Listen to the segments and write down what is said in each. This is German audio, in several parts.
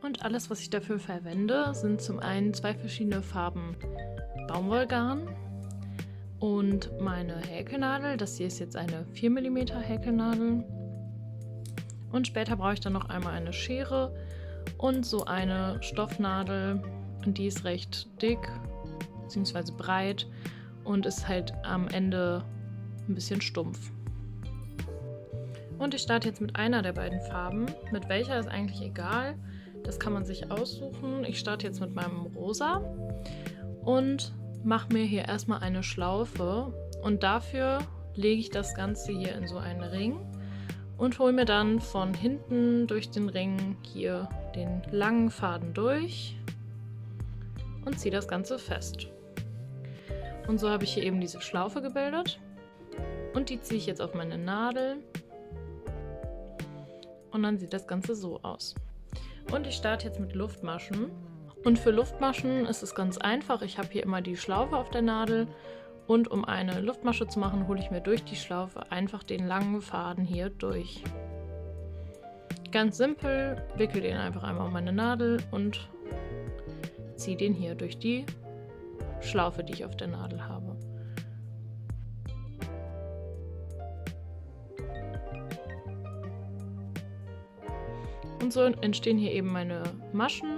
Und alles, was ich dafür verwende, sind zum einen 2 verschiedene Farben Baumwollgarn und meine Häkelnadel. Das hier ist jetzt eine 4 mm Häkelnadel. Und später brauche ich dann noch einmal eine Schere und so eine Stoffnadel. Und die ist recht dick bzw. breit und ist halt am Ende ein bisschen stumpf. Und ich starte jetzt mit einer der beiden Farben. Mit welcher ist eigentlich egal. Das kann man sich aussuchen. Ich starte jetzt mit meinem Rosa und mache mir hier erstmal eine Schlaufe. Und dafür lege ich das Ganze hier in so einen Ring und hole mir dann von hinten durch den Ring hier den langen Faden durch und ziehe das Ganze fest. Und so habe ich hier eben diese Schlaufe gebildet. Und die ziehe ich jetzt auf meine Nadel. Und dann sieht das Ganze so aus. Und ich starte jetzt mit Luftmaschen. Und für Luftmaschen ist es ganz einfach. Ich habe hier immer die Schlaufe auf der Nadel. Und um eine Luftmasche zu machen, hole ich mir durch die Schlaufe einfach den langen Faden hier durch. Ganz simpel, wickel den einfach einmal um meine Nadel und ziehe den hier durch die Schlaufe, die ich auf der Nadel habe. Und so entstehen hier eben meine Maschen.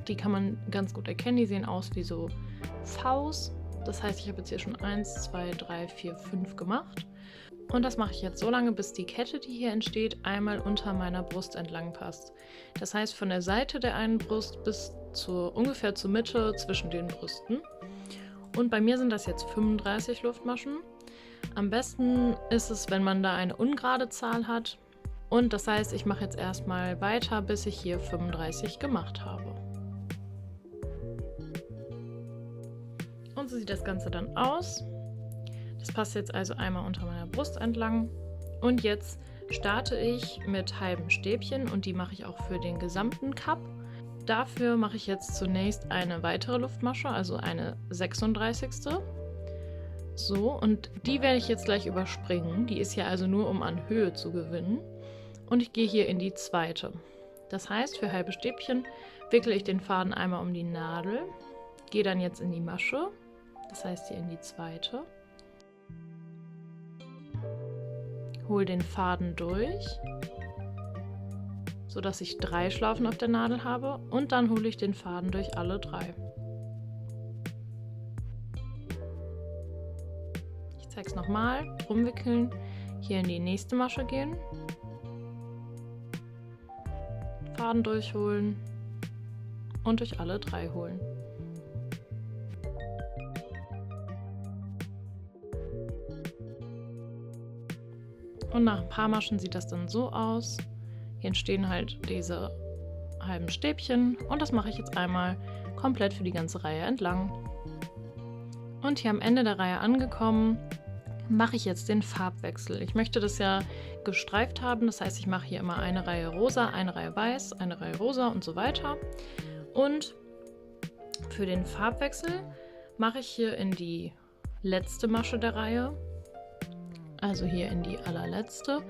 Die kann man ganz gut erkennen, die sehen aus wie so Vs. Das heißt, ich habe jetzt hier schon 1, 2, 3, 4, 5 gemacht. Und das mache ich jetzt so lange, bis die Kette, die hier entsteht, einmal unter meiner Brust entlang passt. Das heißt, von der Seite der einen Brust bis ungefähr zur Mitte zwischen den Brüsten. Und bei mir sind das jetzt 35 Luftmaschen. Am besten ist es, wenn man da eine ungerade Zahl hat. Und das heißt, ich mache jetzt erstmal weiter, bis ich hier 35 gemacht habe. Und so sieht das Ganze dann aus. Das passt jetzt also einmal unter meiner Brust entlang. Und jetzt starte ich mit halben Stäbchen und die mache ich auch für den gesamten Cup. Dafür mache ich jetzt zunächst eine weitere Luftmasche, also eine 36. So, und die werde ich jetzt gleich überspringen. Die ist ja also nur, um an Höhe zu gewinnen. Und ich gehe hier in die zweite. Das heißt, für halbe Stäbchen wickle ich den Faden einmal um die Nadel, gehe dann jetzt in die Masche, das heißt hier in die zweite, hole den Faden durch, sodass ich 3 Schlaufen auf der Nadel habe und dann hole ich den Faden durch alle 3. Ich zeige es nochmal, rumwickeln, hier in die nächste Masche gehen, Faden durchholen und durch alle 3 holen. Und nach ein paar Maschen sieht das dann so aus. Hier entstehen halt diese halben Stäbchen und das mache ich jetzt einmal komplett für die ganze Reihe entlang. Und hier am Ende der Reihe angekommen, mache ich jetzt den Farbwechsel. Ich möchte das ja gestreift haben, das heißt, ich mache hier immer eine Reihe rosa, eine Reihe weiß, eine Reihe rosa und so weiter. Und für den Farbwechsel mache ich hier in die letzte Masche der Reihe, also hier in die allerletzte,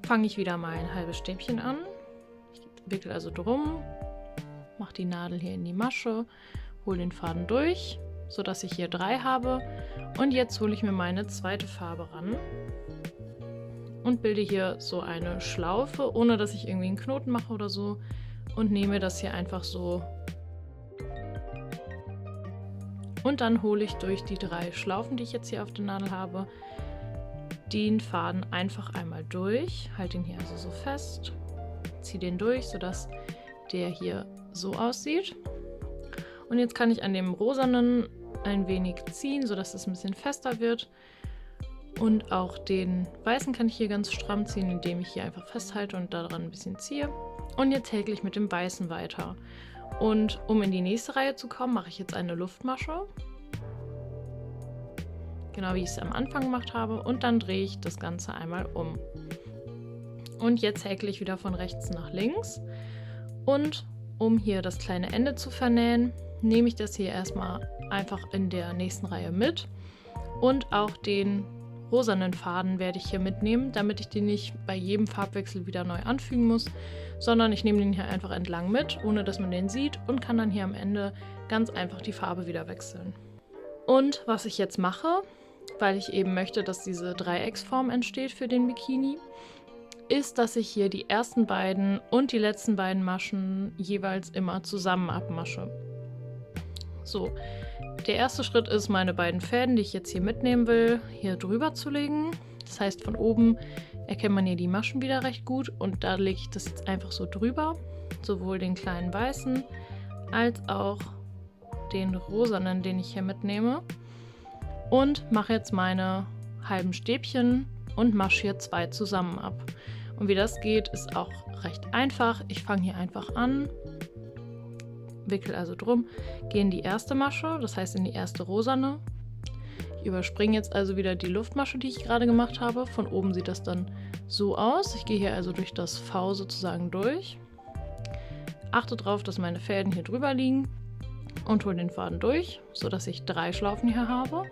fange ich wieder mal ein halbes Stäbchen an. Ich wickel also drum, mache die Nadel hier in die Masche, hole den Faden durch, sodass ich hier 3 habe. Und jetzt hole ich mir meine zweite Farbe ran und bilde hier so eine Schlaufe, ohne dass ich irgendwie einen Knoten mache oder so. Und nehme das hier einfach so. Und dann hole ich durch die 3 Schlaufen, die ich jetzt hier auf der Nadel habe, den Faden einfach einmal durch. Halte ihn hier also so fest, ziehe den durch, sodass der hier so aussieht. Und jetzt kann ich an dem rosanen ein wenig ziehen, sodass es ein bisschen fester wird. Und auch den weißen kann ich hier ganz stramm ziehen, indem ich hier einfach festhalte und daran ein bisschen ziehe. Und jetzt häkle ich mit dem weißen weiter. Und um in die nächste Reihe zu kommen, mache ich jetzt eine Luftmasche. Genau wie ich es am Anfang gemacht habe. Und dann drehe ich das Ganze einmal um. Und jetzt häkle ich wieder von rechts nach links. Und um hier das kleine Ende zu vernähen, nehme ich das hier erstmal einfach in der nächsten Reihe mit. Und auch den rosanen Faden werde ich hier mitnehmen, damit ich den nicht bei jedem Farbwechsel wieder neu anfügen muss, sondern ich nehme den hier einfach entlang mit, ohne dass man den sieht, und kann dann hier am Ende ganz einfach die Farbe wieder wechseln. Und was ich jetzt mache, weil ich eben möchte, dass diese Dreiecksform entsteht für den Bikini, ist, dass ich hier die ersten beiden und die letzten beiden Maschen jeweils immer zusammen abmasche. So, der erste Schritt ist, meine beiden Fäden, die ich jetzt hier mitnehmen will, hier drüber zu legen. Das heißt, von oben erkennt man hier die Maschen wieder recht gut und da lege ich das jetzt einfach so drüber. Sowohl den kleinen weißen als auch den rosanen, den ich hier mitnehme. Und mache jetzt meine halben Stäbchen und masche hier 2 zusammen ab. Und wie das geht, ist auch recht einfach. Ich fange hier einfach an, wickel also drum, gehe in die erste Masche, das heißt in die erste rosane. Ich überspringe jetzt also wieder die Luftmasche, die ich gerade gemacht habe. Von oben sieht das dann so aus. Ich gehe hier also durch das V sozusagen durch. Achte darauf, dass meine Fäden hier drüber liegen und hole den Faden durch, sodass ich 3 Schlaufen hier habe.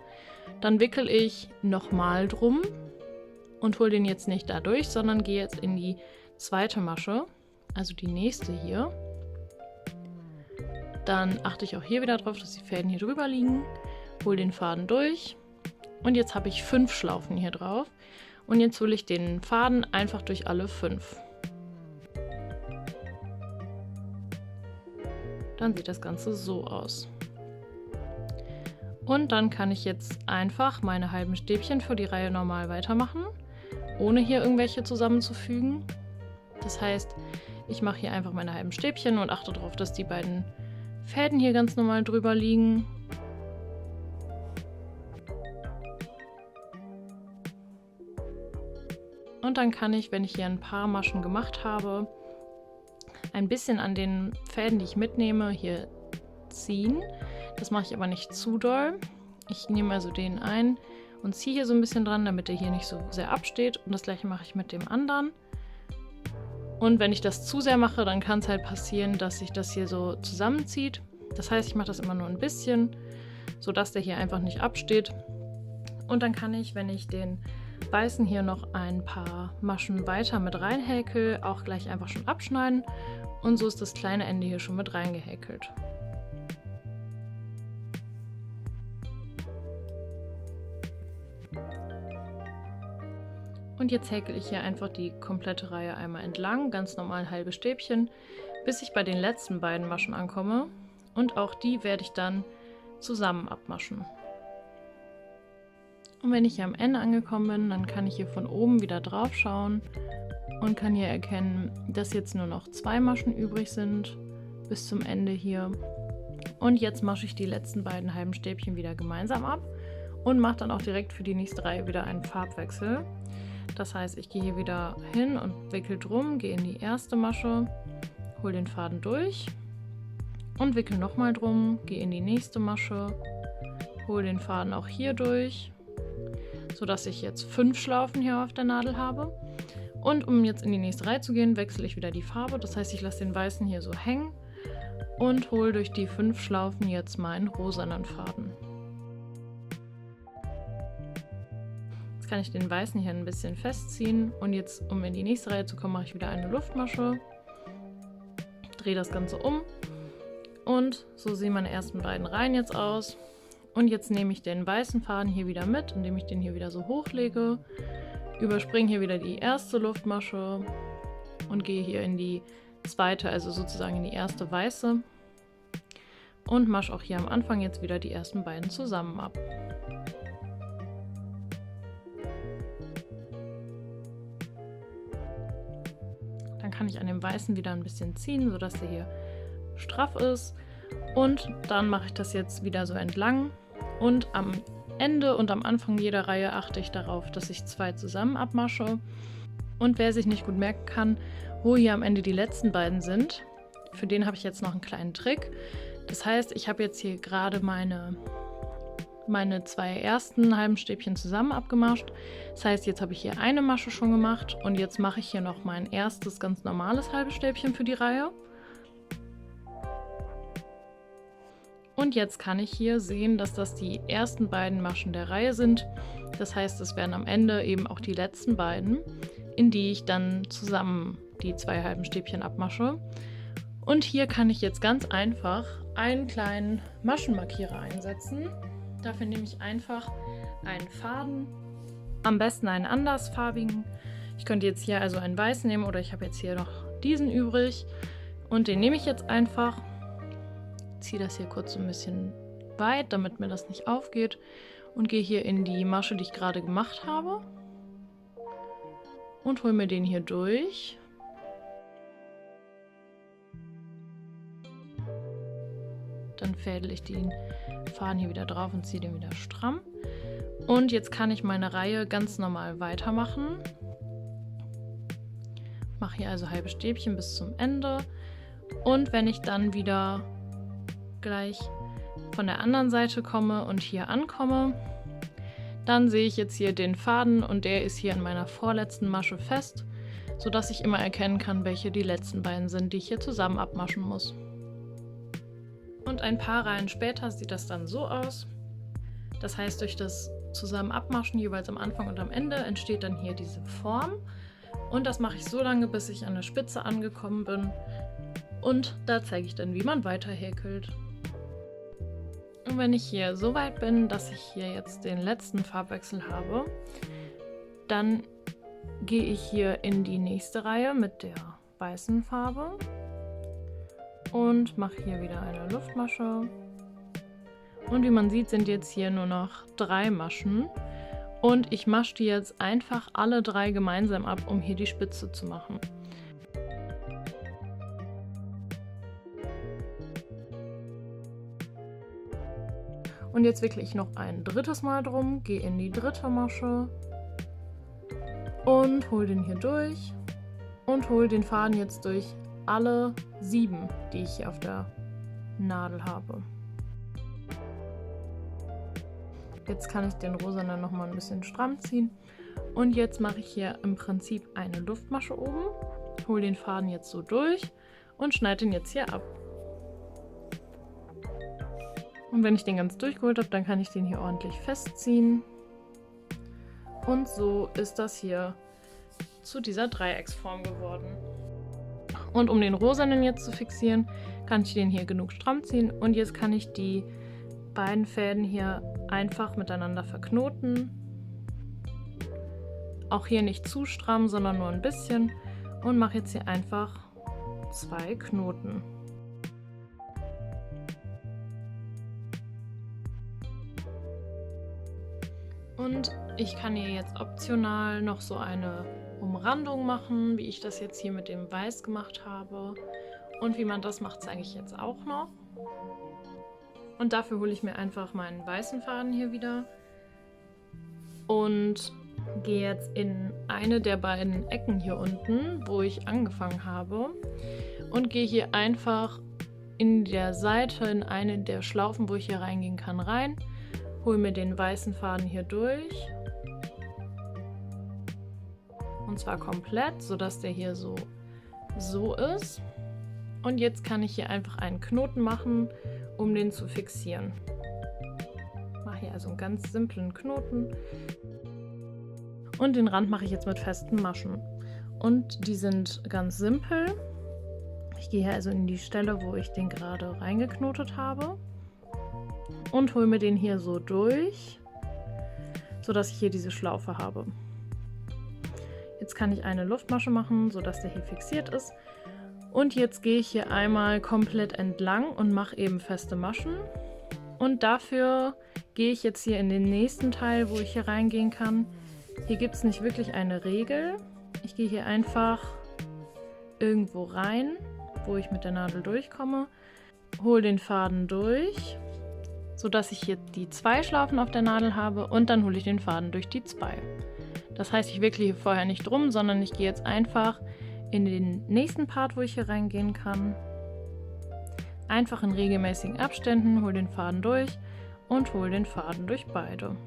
Dann wickel ich nochmal drum und hole den jetzt nicht da durch, sondern gehe jetzt in die zweite Masche, also die nächste hier. Dann achte ich auch hier wieder darauf, dass die Fäden hier drüber liegen, hole den Faden durch und jetzt habe ich 5 Schlaufen hier drauf und jetzt hole ich den Faden einfach durch alle 5. Dann sieht das Ganze so aus. Und dann kann ich jetzt einfach meine halben Stäbchen für die Reihe normal weitermachen, ohne hier irgendwelche zusammenzufügen. Das heißt, ich mache hier einfach meine halben Stäbchen und achte darauf, dass die beiden Fäden hier ganz normal drüber liegen. Und dann kann ich, wenn ich hier ein paar Maschen gemacht habe, ein bisschen an den Fäden, die ich mitnehme, hier ziehen. Das mache ich aber nicht zu doll. Ich nehme also den einen und ziehe hier so ein bisschen dran, damit der hier nicht so sehr absteht. Und das gleiche mache ich mit dem anderen. Und wenn ich das zu sehr mache, dann kann es halt passieren, dass sich das hier so zusammenzieht. Das heißt, ich mache das immer nur ein bisschen, sodass der hier einfach nicht absteht. Und dann kann ich, wenn ich den weißen hier noch ein paar Maschen weiter mit reinhäkel, auch gleich einfach schon abschneiden. Und so ist das kleine Ende hier schon mit reingehäkelt. Und jetzt häkel ich hier einfach die komplette Reihe einmal entlang, ganz normal halbe Stäbchen, bis ich bei den letzten beiden Maschen ankomme. Und auch die werde ich dann zusammen abmaschen. Und wenn ich hier am Ende angekommen bin, dann kann ich hier von oben wieder drauf schauen und kann hier erkennen, dass jetzt nur noch 2 Maschen übrig sind bis zum Ende hier. Und jetzt masche ich die letzten beiden halben Stäbchen wieder gemeinsam ab und mache dann auch direkt für die nächste Reihe wieder einen Farbwechsel. Das heißt, ich gehe hier wieder hin und wickel drum, gehe in die erste Masche, hole den Faden durch und wickel nochmal drum, gehe in die nächste Masche, hole den Faden auch hier durch, sodass ich jetzt 5 Schlaufen hier auf der Nadel habe. Und um jetzt in die nächste Reihe zu gehen, wechsle ich wieder die Farbe. Das heißt, ich lasse den weißen hier so hängen und hole durch die 5 Schlaufen jetzt meinen rosanen Faden. Jetzt kann ich den weißen hier ein bisschen festziehen und jetzt, um in die nächste Reihe zu kommen, mache ich wieder eine Luftmasche, drehe das Ganze um und so sehen meine ersten beiden Reihen jetzt aus. Und jetzt nehme ich den weißen Faden hier wieder mit, indem ich den hier wieder so hochlege, überspringe hier wieder die erste Luftmasche und gehe hier in die zweite, also sozusagen in die erste weiße und masche auch hier am Anfang jetzt wieder die ersten beiden zusammen ab. Dann kann ich an dem weißen wieder ein bisschen ziehen, sodass der hier straff ist. Und dann mache ich das jetzt wieder so entlang und am Ende und am Anfang jeder Reihe achte ich darauf, dass ich 2 zusammen abmasche. Und wer sich nicht gut merken kann, wo hier am Ende die letzten beiden sind, für den habe ich jetzt noch einen kleinen Trick. Das heißt, ich habe jetzt hier gerade meine 2 ersten halben Stäbchen zusammen abgemascht. Das heißt, jetzt habe ich hier eine Masche schon gemacht und jetzt mache ich hier noch mein erstes ganz normales halbes Stäbchen für die Reihe. Und jetzt kann ich hier sehen, dass das die ersten beiden Maschen der Reihe sind. Das heißt, es werden am Ende eben auch die letzten beiden, in die ich dann zusammen die 2 halben Stäbchen abmasche. Und hier kann ich jetzt ganz einfach einen kleinen Maschenmarkierer einsetzen. Dafür nehme ich einfach einen Faden, am besten einen andersfarbigen. Ich könnte jetzt hier also einen weißen nehmen oder ich habe jetzt hier noch diesen übrig. Und den nehme ich jetzt einfach, ziehe das hier kurz so ein bisschen weit, damit mir das nicht aufgeht. Und gehe hier in die Masche, die ich gerade gemacht habe. Und hole mir den hier durch. Dann fädel ich den Faden hier wieder drauf und ziehe den wieder stramm. Und jetzt kann ich meine Reihe ganz normal weitermachen. Mache hier also halbe Stäbchen bis zum Ende. Und wenn ich dann wieder gleich von der anderen Seite komme und hier ankomme, dann sehe ich jetzt hier den Faden und der ist hier in meiner vorletzten Masche fest, sodass ich immer erkennen kann, welche die letzten beiden sind, die ich hier zusammen abmaschen muss. Und ein paar Reihen später sieht das dann so aus. Das heißt, durch das zusammen Abmaschen jeweils am Anfang und am Ende entsteht dann hier diese Form. Und das mache ich so lange, bis ich an der Spitze angekommen bin. Und da zeige ich dann, wie man weiter häkelt. Und wenn ich hier so weit bin, dass ich hier jetzt den letzten Farbwechsel habe, dann gehe ich hier in die nächste Reihe mit der weißen Farbe und mache hier wieder eine Luftmasche. Und wie man sieht, sind jetzt hier nur noch 3 Maschen. Und ich masche die jetzt einfach alle 3 gemeinsam ab, um hier die Spitze zu machen. Und jetzt wickle ich noch ein drittes Mal drum, gehe in die dritte Masche und hole den hier durch und hole den Faden jetzt durch alle 7, die ich hier auf der Nadel habe. Jetzt kann ich den rosanen noch mal ein bisschen stramm ziehen. Und jetzt mache ich hier im Prinzip eine Luftmasche oben, hole den Faden jetzt so durch und schneide den jetzt hier ab. Und wenn ich den ganz durchgeholt habe, dann kann ich den hier ordentlich festziehen. Und so ist das hier zu dieser Dreiecksform geworden. Und um den rosanen jetzt zu fixieren, kann ich den hier genug stramm ziehen. Und jetzt kann ich die beiden Fäden hier einfach miteinander verknoten. Auch hier nicht zu stramm, sondern nur ein bisschen. Und mache jetzt hier einfach 2 Knoten. Und ich kann hier jetzt optional noch so eine Umrandung machen, wie ich das jetzt hier mit dem Weiß gemacht habe. Und wie man das macht, zeige ich jetzt auch noch. Und dafür hole ich mir einfach meinen weißen Faden hier wieder und gehe jetzt in eine der beiden Ecken hier unten, wo ich angefangen habe, und gehe hier einfach in der Seite, in eine der Schlaufen, wo ich hier reingehen kann, rein. Hole mir den weißen Faden hier durch. Und zwar komplett, sodass der hier so ist. Und jetzt kann ich hier einfach einen Knoten machen, um den zu fixieren. Ich mache hier also einen ganz simplen Knoten. Und den Rand mache ich jetzt mit festen Maschen. Und die sind ganz simpel. Ich gehe hier also in die Stelle, wo ich den gerade reingeknotet habe. Und hole mir den hier so durch, sodass ich hier diese Schlaufe habe. Jetzt kann ich eine Luftmasche machen, sodass der hier fixiert ist. Und jetzt gehe ich hier einmal komplett entlang und mache eben feste Maschen. Und dafür gehe ich jetzt hier in den nächsten Teil, wo ich hier reingehen kann. Hier gibt es nicht wirklich eine Regel. Ich gehe hier einfach irgendwo rein, wo ich mit der Nadel durchkomme, hole den Faden durch, sodass ich hier die 2 Schlaufen auf der Nadel habe, und dann hole ich den Faden durch die 2. Das heißt, ich wickle hier vorher nicht drum, sondern ich gehe jetzt einfach in den nächsten Part, wo ich hier reingehen kann. Einfach in regelmäßigen Abständen, hole den Faden durch und hole den Faden durch beide.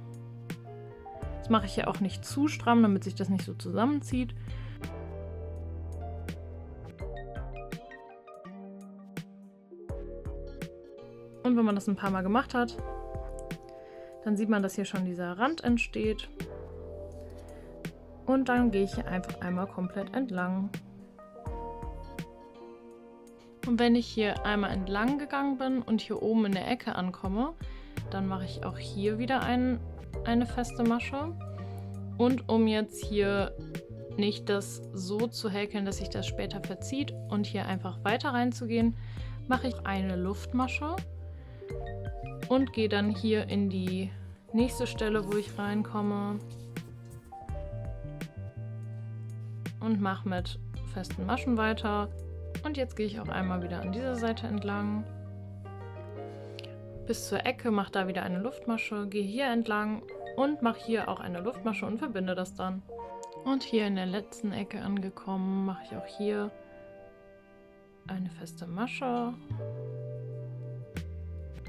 Das mache ich hier auch nicht zu stramm, damit sich das nicht so zusammenzieht. Und Und wenn man das ein paar Mal gemacht hat, dann sieht man, dass hier schon dieser Rand entsteht. Und dann gehe ich hier einfach einmal komplett entlang. Und wenn ich hier einmal entlang gegangen bin und hier oben in der Ecke ankomme, dann mache ich auch hier wieder eine feste Masche. Und um jetzt hier nicht das so zu häkeln, dass sich das später verzieht und hier einfach weiter reinzugehen, mache ich eine Luftmasche und gehe dann hier in die nächste Stelle, wo ich reinkomme und mache mit festen Maschen weiter. Und jetzt gehe ich auch einmal wieder an dieser Seite entlang bis zur Ecke, mache da wieder eine Luftmasche, gehe hier entlang und mache hier auch eine Luftmasche und verbinde das dann. Und hier in der letzten Ecke angekommen, mache ich auch hier eine feste Masche,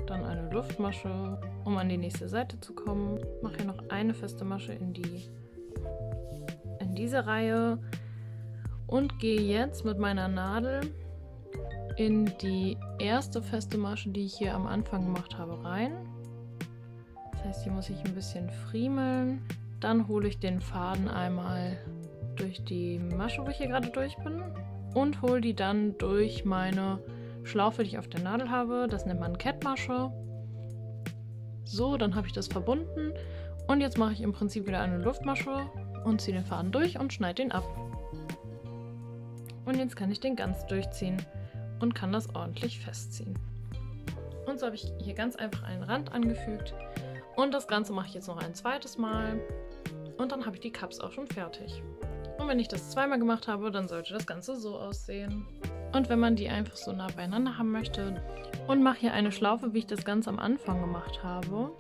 dann eine Luftmasche, um an die nächste Seite zu kommen. Mache hier noch eine feste Masche in diese Reihe und gehe jetzt mit meiner Nadel in die erste feste Masche, die ich hier am Anfang gemacht habe, rein. Das heißt, hier muss ich ein bisschen friemeln. Dann hole ich den Faden einmal durch die Masche, wo ich hier gerade durch bin, und hole die dann durch meine Schlaufe, die ich auf der Nadel habe. Das nennt man Kettmasche. So, dann habe ich das verbunden und jetzt mache ich im Prinzip wieder eine Luftmasche und ziehe den Faden durch und schneide den ab. Und jetzt kann ich den ganz durchziehen und kann das ordentlich festziehen. Und so habe ich hier ganz einfach einen Rand angefügt und das Ganze mache ich jetzt noch ein zweites Mal und dann habe ich die Cups auch schon fertig. Und wenn ich das zweimal gemacht habe, dann sollte das Ganze so aussehen. Und wenn man die einfach so nah beieinander haben möchte und mache hier eine Schlaufe, wie ich das ganz am Anfang gemacht habe.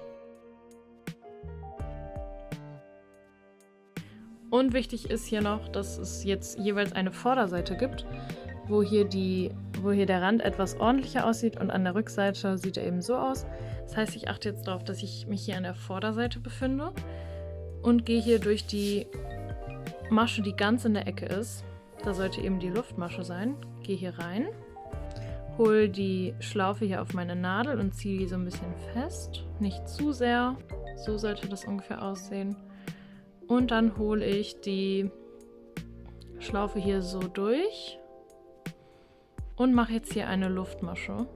Und wichtig ist hier noch, dass es jetzt jeweils eine Vorderseite gibt, wo hier der Rand etwas ordentlicher aussieht und an der Rückseite sieht er eben so aus. Das heißt, ich achte jetzt darauf, dass ich mich hier an der Vorderseite befinde und gehe hier durch die Masche, die ganz in der Ecke ist. Da sollte eben die Luftmasche sein. Gehe hier rein, hole die Schlaufe hier auf meine Nadel und ziehe die so ein bisschen fest. Nicht zu sehr. So sollte das ungefähr aussehen. Und dann hole ich die Schlaufe hier so durch und mache jetzt hier eine Luftmasche.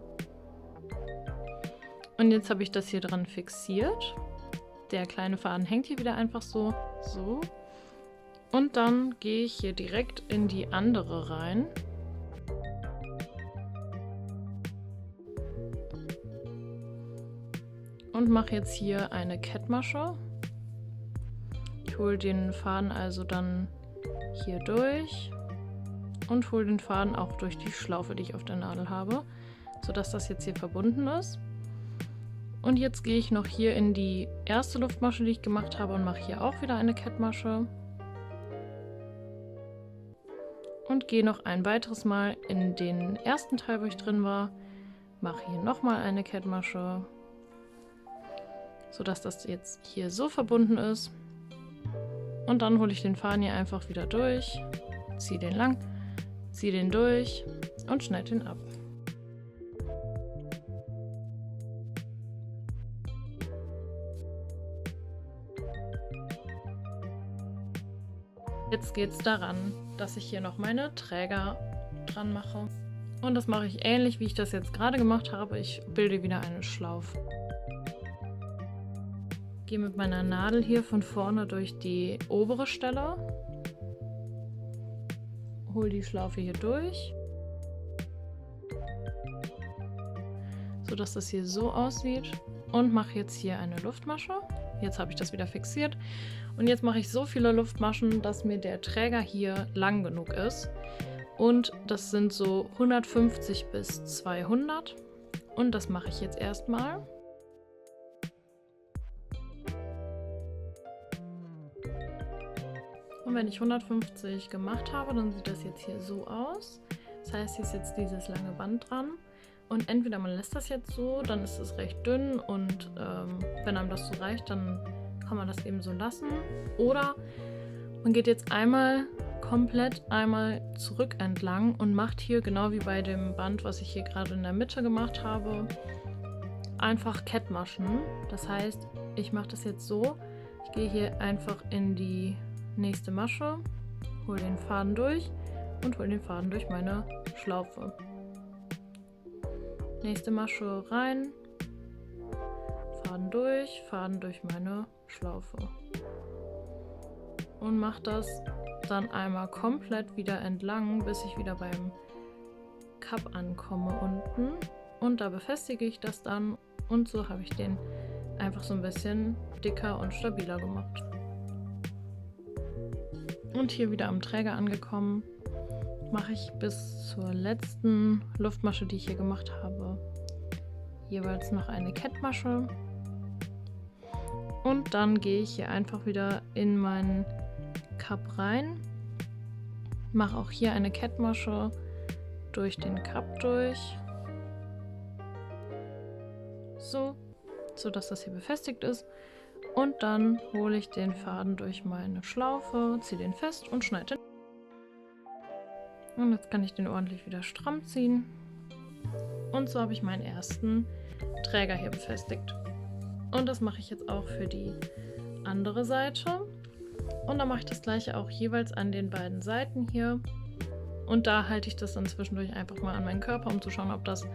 Und jetzt habe ich das hier dran fixiert. Der kleine Faden hängt hier wieder einfach so. So. Und dann gehe ich hier direkt in die andere rein. Und mache jetzt hier eine Kettmasche. Ich hole den Faden also dann hier durch und hole den Faden auch durch die Schlaufe, die ich auf der Nadel habe, sodass das jetzt hier verbunden ist. Und jetzt gehe ich noch hier in die erste Luftmasche, die ich gemacht habe, und mache hier auch wieder eine Kettmasche. Und gehe noch ein weiteres Mal in den ersten Teil, wo ich drin war, mache hier nochmal eine Kettmasche, sodass das jetzt hier so verbunden ist. Und dann hole ich den Faden hier einfach wieder durch, ziehe den lang, ziehe den durch und schneide den ab. Jetzt geht es daran, dass ich hier noch meine Träger dran mache. Und das mache ich ähnlich, wie ich das jetzt gerade gemacht habe. Ich bilde wieder eine Schlaufe. Gehe mit meiner Nadel hier von vorne durch die obere Stelle. Hole die Schlaufe hier durch, sodass das hier so aussieht. Und mache jetzt hier eine Luftmasche. Jetzt habe ich das wieder fixiert. Und jetzt mache ich so viele Luftmaschen, dass mir der Träger hier lang genug ist. Und das sind so 150 bis 200. Und das mache ich jetzt erstmal. Und wenn ich 150 gemacht habe, dann sieht das jetzt hier so aus. Das heißt, hier ist jetzt dieses lange Band dran. Und entweder man lässt das jetzt so, dann ist es recht dünn und wenn einem das so reicht, dann kann man das eben so lassen. Oder man geht jetzt komplett einmal zurück entlang und macht hier, genau wie bei dem Band, was ich hier gerade in der Mitte gemacht habe, einfach Kettmaschen. Das heißt, ich mache das jetzt so, ich gehe hier einfach in die nächste Masche, hole den Faden durch und hole den Faden durch meine Schlaufe. Nächste Masche rein, Faden durch meine Schlaufe. Und mache das dann einmal komplett wieder entlang, bis ich wieder beim Cup ankomme unten. Und da befestige ich das dann und so habe ich den einfach so ein bisschen dicker und stabiler gemacht. Und hier wieder am Träger angekommen, mache ich bis zur letzten Luftmasche, die ich hier gemacht habe, jeweils noch eine Kettmasche. Und dann gehe ich hier einfach wieder in meinen Cup rein, mache auch hier eine Kettmasche durch den Cup durch, so dass das hier befestigt ist. Und dann hole ich den Faden durch meine Schlaufe, ziehe den fest und schneide den. Und jetzt kann ich den ordentlich wieder stramm ziehen. Und so habe ich meinen ersten Träger hier befestigt. Und das mache ich jetzt auch für die andere Seite. Und dann mache ich das gleiche auch jeweils an den beiden Seiten hier. Und da halte ich das dann zwischendurch einfach mal an meinen Körper, um zu schauen, ob das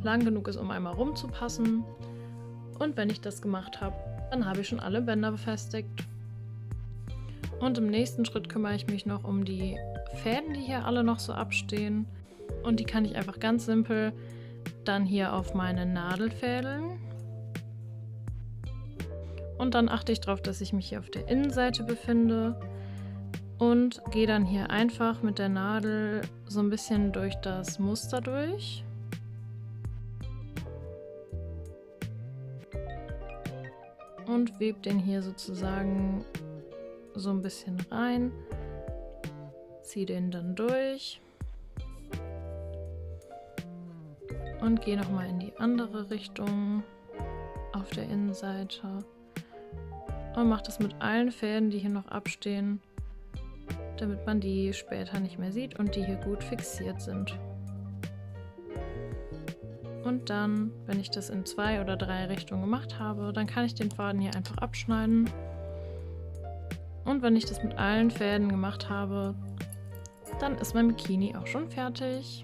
lang genug ist, um einmal rumzupassen. Und wenn ich das gemacht habe, dann habe ich schon alle Bänder befestigt. Und im nächsten Schritt kümmere ich mich noch um die Fäden, die hier alle noch so abstehen. Und die kann ich einfach ganz simpel dann hier auf meine Nadel fädeln. Und dann achte ich darauf, dass ich mich hier auf der Innenseite befinde. Und gehe dann hier einfach mit der Nadel so ein bisschen durch das Muster durch. Und webe den hier sozusagen so ein bisschen rein. Ziehe den dann durch. Und gehe nochmal in die andere Richtung auf der Innenseite. Und mache das mit allen Fäden, die hier noch abstehen, damit man die später nicht mehr sieht und die hier gut fixiert sind. Und dann, wenn ich das in 2 oder 3 Richtungen gemacht habe, dann kann ich den Faden hier einfach abschneiden. Und wenn ich das mit allen Fäden gemacht habe, dann ist mein Bikini auch schon fertig.